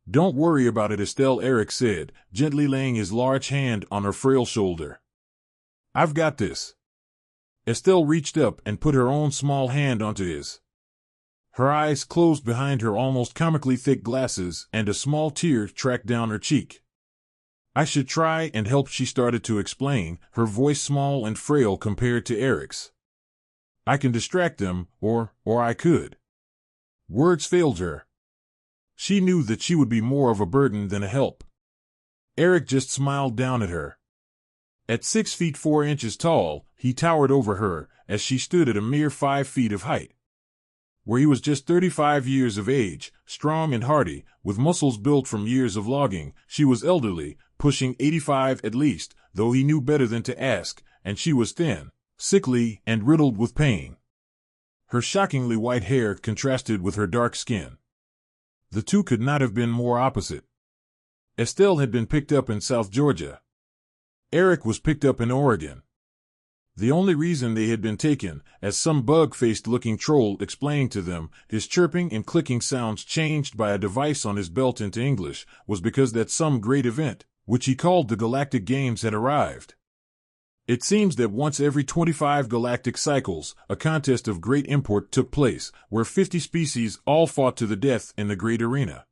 Don't worry about it, Estelle, Eric said, gently laying his large hand on her frail shoulder. I've got this. Estelle reached up and put her own small hand onto his. Her eyes closed behind her almost comically thick glasses, and a small tear tracked down her cheek. I should try and help, she started to explain, her voice small and frail compared to Eric's. I can distract them, or I could. Words failed her. She knew that she would be more of a burden than a help. Eric just smiled down at her. At 6 feet 4 inches tall, he towered over her, as she stood at a mere 5 feet of height. Where he was just 35 years of age, strong and hardy, with muscles built from years of logging, she was elderly, pushing 85 at least, though he knew better than to ask, and she was thin, sickly, and riddled with pain. Her shockingly white hair contrasted with her dark skin. The two could not have been more opposite. Estelle had been picked up in South Georgia. Eric was picked up in Oregon. The only reason they had been taken, as some bug-faced looking troll explained to them, his chirping and clicking sounds changed by a device on his belt into English, was because that some great event, which he called the Galactic Games, had arrived. It seems that once every 25 galactic cycles, a contest of great import took place, where 50 species all fought to the death in the great arena.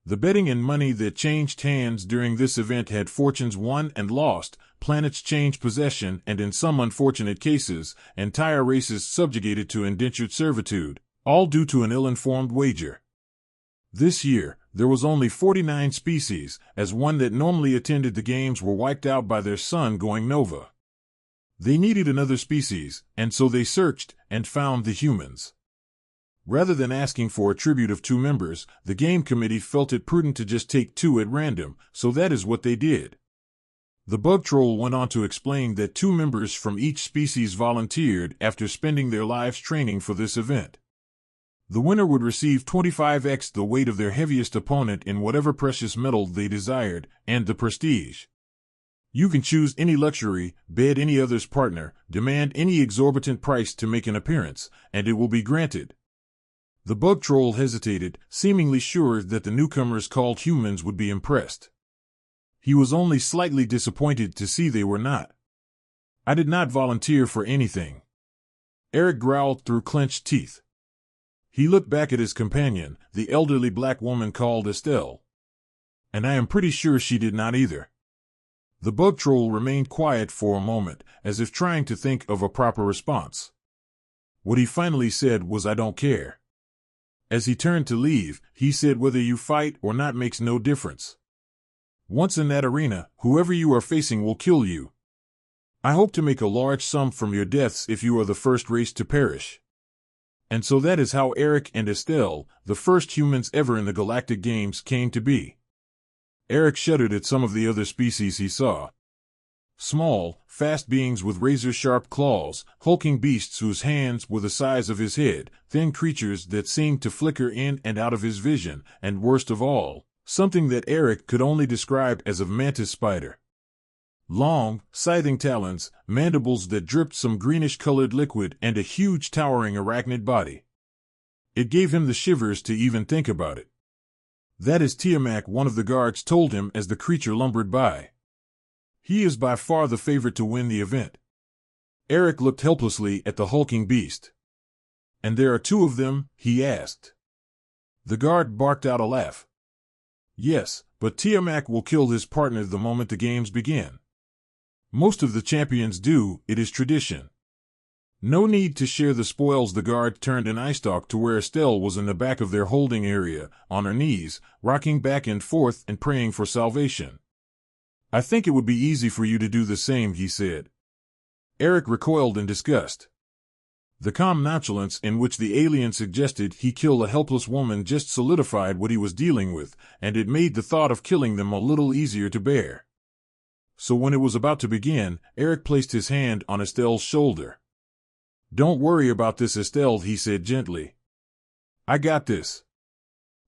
The betting and money that changed hands during this event had fortunes won and lost, planets changed possession, and in some unfortunate cases, entire races subjugated to indentured servitude, all due to an ill-informed wager. This year, there was only 49 species, as one that normally attended the games were wiped out by their sun going nova. They needed another species, and so they searched and found the humans. Rather than asking for a tribute of 2 members, the game committee felt it prudent to just take 2 at random, so that is what they did. The bug troll went on to explain that 2 members from each species volunteered after spending their lives training for this event. The winner would receive 25x the weight of their heaviest opponent in whatever precious metal they desired, and the prestige. You can choose any luxury, bed any other's partner, demand any exorbitant price to make an appearance, and it will be granted. The bug troll hesitated, seemingly sure that the newcomers called humans would be impressed. He was only slightly disappointed to see they were not. I did not volunteer for anything. Eric growled through clenched teeth. He looked back at his companion, the elderly black woman called Estelle. And I am pretty sure she did not either. The bug troll remained quiet for a moment, as if trying to think of a proper response. What he finally said was, I don't care. As he turned to leave, he said, whether you fight or not makes no difference. Once in that arena, whoever you are facing will kill you. I hope to make a large sum from your deaths if you are the first race to perish. And so that is how Eric and Estelle, the first humans ever in the Galactic Games, came to be. Eric shuddered at some of the other species he saw. Small, fast beings with razor-sharp claws, hulking beasts whose hands were the size of his head, thin creatures that seemed to flicker in and out of his vision, and worst of all, something that Eric could only describe as a mantis spider. Long, scything talons, mandibles that dripped some greenish-colored liquid, and a huge towering arachnid body. It gave him the shivers to even think about it. That is Tiamat, one of the guards told him as the creature lumbered by. He is by far the favorite to win the event. Eric looked helplessly at the hulking beast. And there are 2 of them? He asked. The guard barked out a laugh. Yes, but Tiamat will kill his partner the moment the games begin. Most of the champions do, it is tradition. No need to share the spoils. The guard turned an eye stalk to where Estelle was in the back of their holding area, on her knees, rocking back and forth and praying for salvation. I think it would be easy for you to do the same, he said. Eric recoiled in disgust. The calm nonchalance in which the alien suggested he kill a helpless woman just solidified what he was dealing with, and it made the thought of killing them a little easier to bear. So when it was about to begin, Eric placed his hand on Estelle's shoulder. Don't worry about this, Estelle, he said gently. I got this.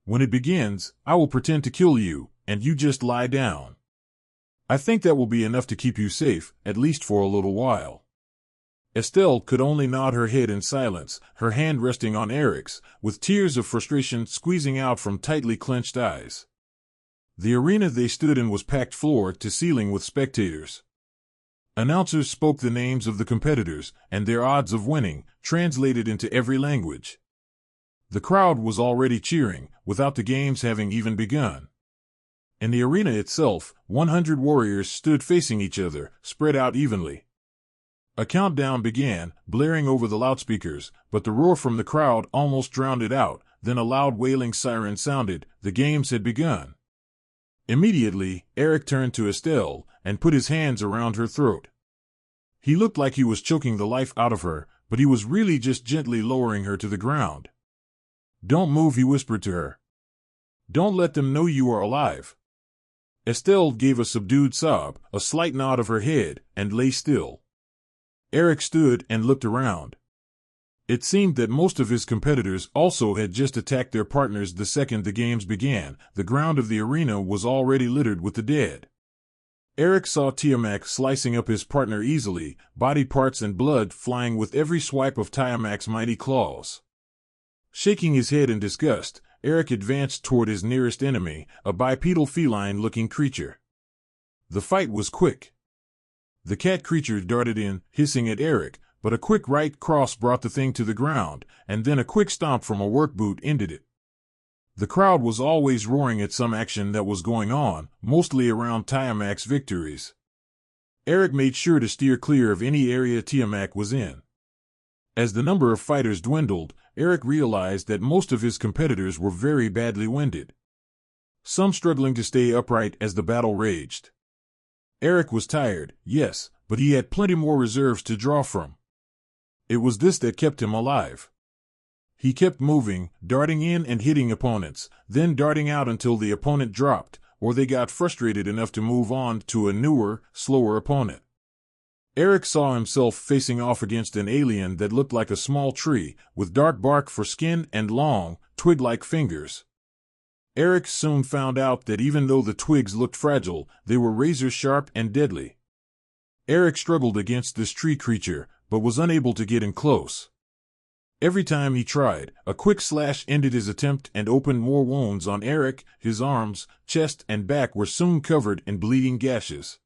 When it begins, I will pretend to kill you, and you just lie down. I think that will be enough to keep you safe, at least for a little while. Estelle could only nod her head in silence, her hand resting on Eric's, with tears of frustration squeezing out from tightly clenched eyes. The arena they stood in was packed floor to ceiling with spectators. Announcers spoke the names of the competitors and their odds of winning, translated into every language. The crowd was already cheering, without the games having even begun. In the arena itself, 100 warriors stood facing each other, spread out evenly. A countdown began, blaring over the loudspeakers, but the roar from the crowd almost drowned it out. Then a loud wailing siren sounded. The games had begun. Immediately, Eric turned to Estelle and put his hands around her throat. He looked like he was choking the life out of her, but he was really just gently lowering her to the ground. "Don't move," he whispered to her. "Don't let them know you are alive." Estelle gave a subdued sob, a slight nod of her head, and lay still. Eric stood and looked around. It seemed that most of his competitors also had just attacked their partners the second the games began. The ground of the arena was already littered with the dead. Eric saw Tiamat slicing up his partner easily, body parts and blood flying with every swipe of Tiamat's mighty claws. Shaking his head in disgust, Eric advanced toward his nearest enemy, a bipedal feline-looking creature. The fight was quick. The cat creature darted in, hissing at Eric, but a quick right cross brought the thing to the ground, and then a quick stomp from a work boot ended it. The crowd was always roaring at some action that was going on, mostly around Tiamat's victories. Eric made sure to steer clear of any area Tiamat was in. As the number of fighters dwindled, Eric realized that most of his competitors were very badly winded. Some struggling to stay upright as the battle raged. Eric was tired, yes, but he had plenty more reserves to draw from. It was this that kept him alive. He kept moving, darting in and hitting opponents, then darting out until the opponent dropped, or they got frustrated enough to move on to a newer, slower opponent. Eric saw himself facing off against an alien that looked like a small tree, with dark bark for skin and long, twig-like fingers. Eric soon found out that even though the twigs looked fragile, they were razor-sharp and deadly. Eric struggled against this tree creature, but was unable to get in close. Every time he tried, a quick slash ended his attempt and opened more wounds on Eric. His arms, chest, and back were soon covered in bleeding gashes.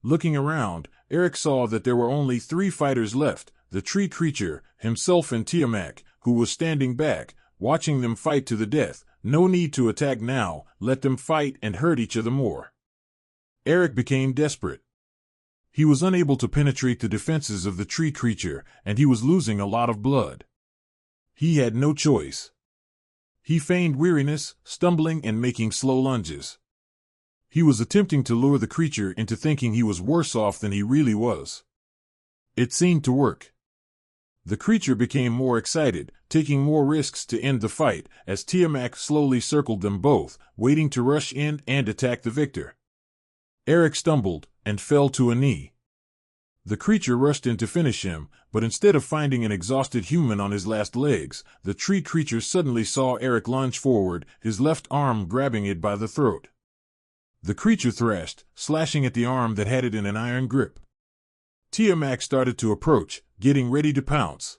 Looking around, Eric saw that there were only 3 fighters left, the tree creature, himself and Tiamat, who was standing back, watching them fight to the death. No need to attack now, let them fight and hurt each other more. Eric became desperate. He was unable to penetrate the defenses of the tree creature, and he was losing a lot of blood. He had no choice. He feigned weariness, stumbling and making slow lunges. He was attempting to lure the creature into thinking he was worse off than he really was. It seemed to work. The creature became more excited, taking more risks to end the fight, as Tiamat slowly circled them both, waiting to rush in and attack the victor. Eric stumbled and fell to a knee. The creature rushed in to finish him, but instead of finding an exhausted human on his last legs, the tree creature suddenly saw Eric lunge forward, his left arm grabbing it by the throat. The creature thrashed, slashing at the arm that had it in an iron grip. Tiamat started to approach, getting ready to pounce.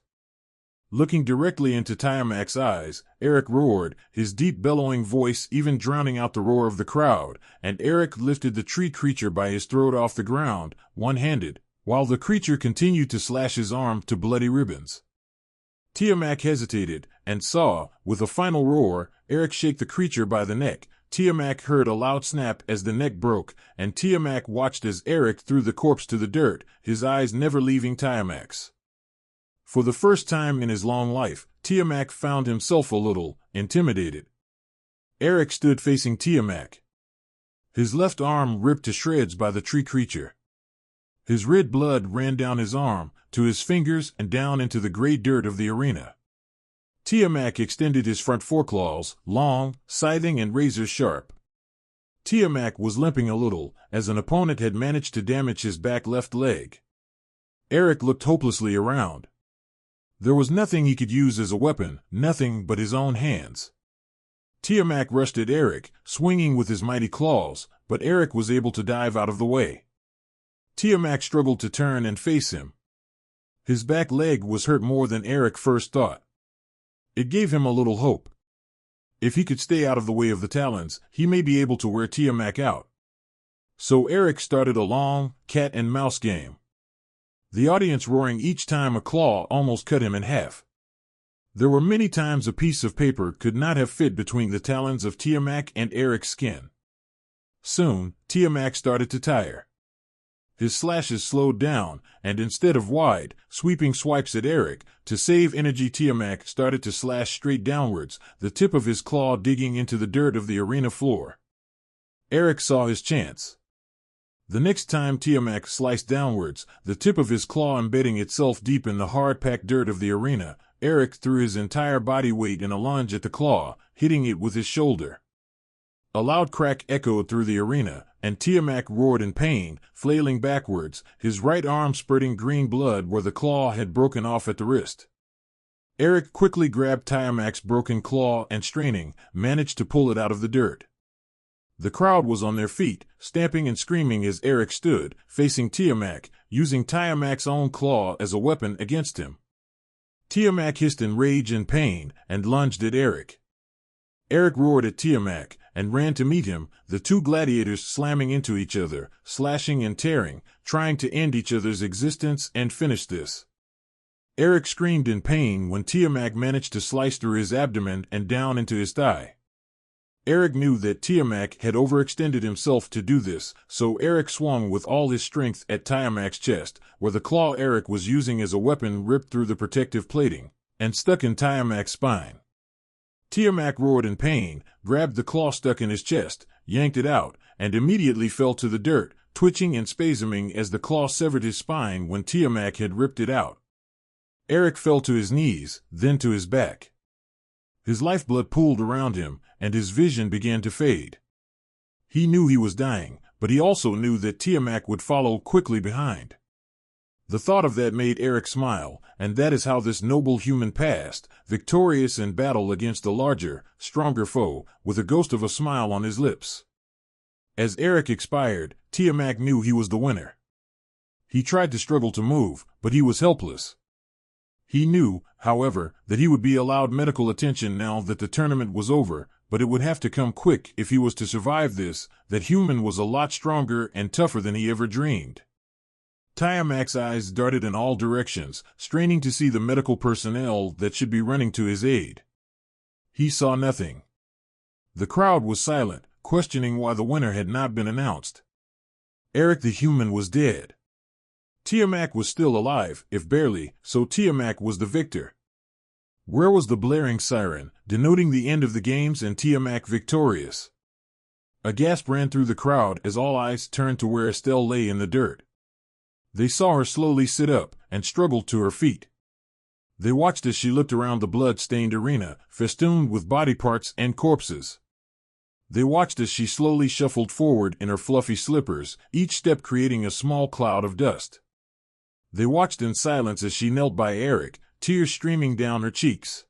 Looking directly into Tiamat's eyes, Eric roared, his deep bellowing voice even drowning out the roar of the crowd, and Eric lifted the tree creature by his throat off the ground, one-handed, while the creature continued to slash his arm to bloody ribbons. Tiamat hesitated, and saw, with a final roar, Eric shake the creature by the neck. Tiamat heard a loud snap as the neck broke, and Tiamat watched as Eric threw the corpse to the dirt, his eyes never leaving Tiamat's. For the first time in his long life, Tiamat found himself a little intimidated. Eric stood facing Tiamat. His left arm ripped to shreds by the tree creature. His red blood ran down his arm, to his fingers and down into the gray dirt of the arena. Tiamat extended his front foreclaws, long, scything and razor-sharp. Tiamat was limping a little, as an opponent had managed to damage his back left leg. Eric looked hopelessly around. There was nothing he could use as a weapon, nothing but his own hands. Tiamat rushed at Eric, swinging with his mighty claws, but Eric was able to dive out of the way. Tiamat struggled to turn and face him. His back leg was hurt more than Eric first thought. It gave him a little hope. If he could stay out of the way of the talons, he may be able to wear Tiamat out. So Eric started a long cat and mouse game. The audience roaring each time a claw almost cut him in half. There were many times a piece of paper could not have fit between the talons of Tiamat and Eric's skin. Soon, Tiamat started to tire. His slashes slowed down, and instead of wide, sweeping swipes at Eric, to save energy, Tiamat started to slash straight downwards, the tip of his claw digging into the dirt of the arena floor. Eric saw his chance. The next time Tiamat sliced downwards, the tip of his claw embedding itself deep in the hard-packed dirt of the arena, Eric threw his entire body weight in a lunge at the claw, hitting it with his shoulder. A loud crack echoed through the arena, and Tiamat roared in pain, flailing backwards, his right arm spurting green blood where the claw had broken off at the wrist. Eric quickly grabbed Tiamat's broken claw and, straining, managed to pull it out of the dirt. The crowd was on their feet, stamping and screaming as Eric stood, facing Tiamat, using Tiamat's own claw as a weapon against him. Tiamat hissed in rage and pain, and lunged at Eric. Eric roared at Tiamat, and ran to meet him, the two gladiators slamming into each other, slashing and tearing, trying to end each other's existence and finish this. Eric screamed in pain when Tiamat managed to slice through his abdomen and down into his thigh. Eric knew that Tiamat had overextended himself to do this, so Eric swung with all his strength at Tiamat's chest, where the claw Eric was using as a weapon ripped through the protective plating, and stuck in Tiamat's spine. Tiamat roared in pain, grabbed the claw stuck in his chest, yanked it out, and immediately fell to the dirt, twitching and spasming as the claw severed his spine when Tiamat had ripped it out. Eric fell to his knees, then to his back. His lifeblood pooled around him, and his vision began to fade. He knew he was dying, but he also knew that Tiamat would follow quickly behind. The thought of that made Eric smile, and that is how this noble human passed, victorious in battle against a larger, stronger foe, with a ghost of a smile on his lips. As Eric expired, Tiamat knew he was the winner. He tried to struggle to move, but he was helpless. He knew, however, that he would be allowed medical attention now that the tournament was over, but it would have to come quick if he was to survive this, that human was a lot stronger and tougher than he ever dreamed. Tiamat's eyes darted in all directions, straining to see the medical personnel that should be running to his aid. He saw nothing. The crowd was silent, questioning why the winner had not been announced. Eric the human was dead. Tiamat was still alive, if barely, so Tiamat was the victor. Where was the blaring siren, denoting the end of the games and Tiamat victorious? A gasp ran through the crowd as all eyes turned to where Estelle lay in the dirt. They saw her slowly sit up and struggled to her feet. They watched as she looked around the blood-stained arena, festooned with body parts and corpses. They watched as she slowly shuffled forward in her fluffy slippers, each step creating a small cloud of dust. They watched in silence as she knelt by Eric, tears streaming down her cheeks.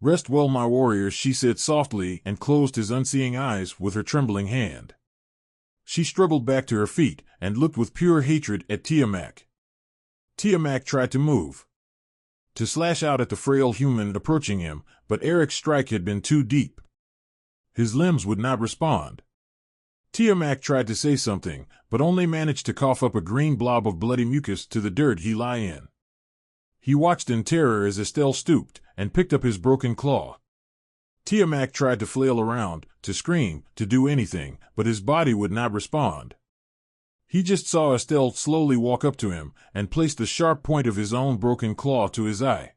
"Rest well, my warriors," she said softly, and closed his unseeing eyes with her trembling hand. She struggled back to her feet, and looked with pure hatred at Tiamat. Tiamat tried to move, to slash out at the frail human approaching him, but Eric's strike had been too deep. His limbs would not respond. Tiamat tried to say something, but only managed to cough up a green blob of bloody mucus to the dirt he lay in. He watched in terror as Estelle stooped and picked up his broken claw. Tiamat tried to flail around, to scream, to do anything, but his body would not respond. He just saw Estelle slowly walk up to him and place the sharp point of his own broken claw to his eye.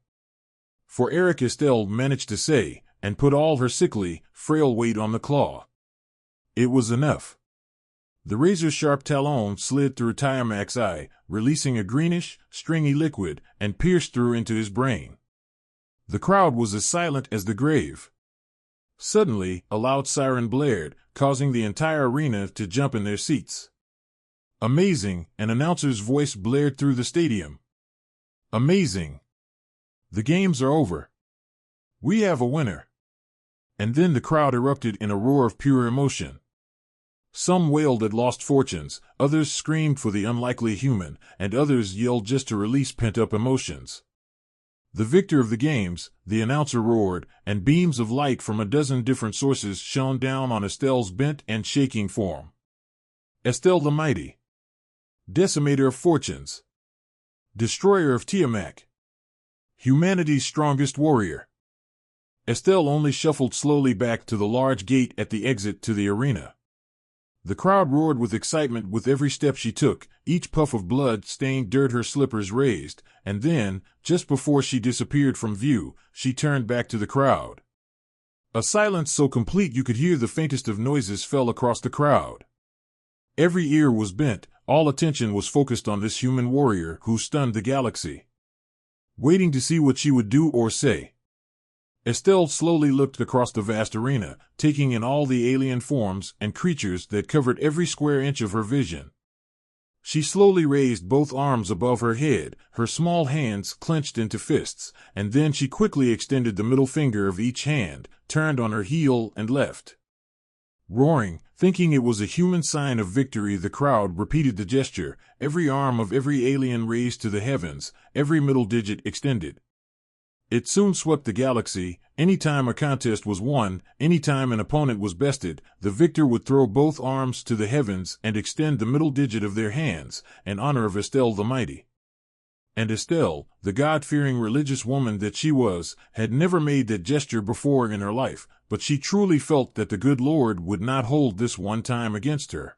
For Eric, Estelle managed to say, and put all her sickly, frail weight on the claw. It was enough. The razor-sharp talon slid through Tiamat's eye, releasing a greenish, stringy liquid, and pierced through into his brain. The crowd was as silent as the grave. Suddenly, a loud siren blared, causing the entire arena to jump in their seats. "Amazing," an announcer's voice blared through the stadium. "Amazing. The games are over. We have a winner." And then the crowd erupted in a roar of pure emotion. Some wailed at lost fortunes, others screamed for the unlikely human, and others yelled just to release pent-up emotions. The victor of the games, the announcer roared, and beams of light from a dozen different sources shone down on Estelle's bent and shaking form. Estelle the Mighty. Decimator of fortunes. Destroyer of Tiamat. Humanity's strongest warrior. Estelle only shuffled slowly back to the large gate at the exit to the arena. The crowd roared with excitement with every step she took, each puff of blood-stained dirt her slippers raised, and then, just before she disappeared from view, she turned back to the crowd. A silence so complete you could hear the faintest of noises fell across the crowd. Every ear was bent, all attention was focused on this human warrior who stunned the galaxy. Waiting to see what she would do or say. Estelle slowly looked across the vast arena, taking in all the alien forms and creatures that covered every square inch of her vision. She slowly raised both arms above her head, her small hands clenched into fists, and then she quickly extended the middle finger of each hand, turned on her heel and left. Roaring, thinking it was a human sign of victory, the crowd repeated the gesture, every arm of every alien raised to the heavens, every middle digit extended. It soon swept the galaxy. Any time a contest was won, any time an opponent was bested, the victor would throw both arms to the heavens and extend the middle digit of their hands, in honor of Estelle the Mighty. And Estelle, the God-fearing religious woman that she was, had never made that gesture before in her life, but she truly felt that the good Lord would not hold this one time against her.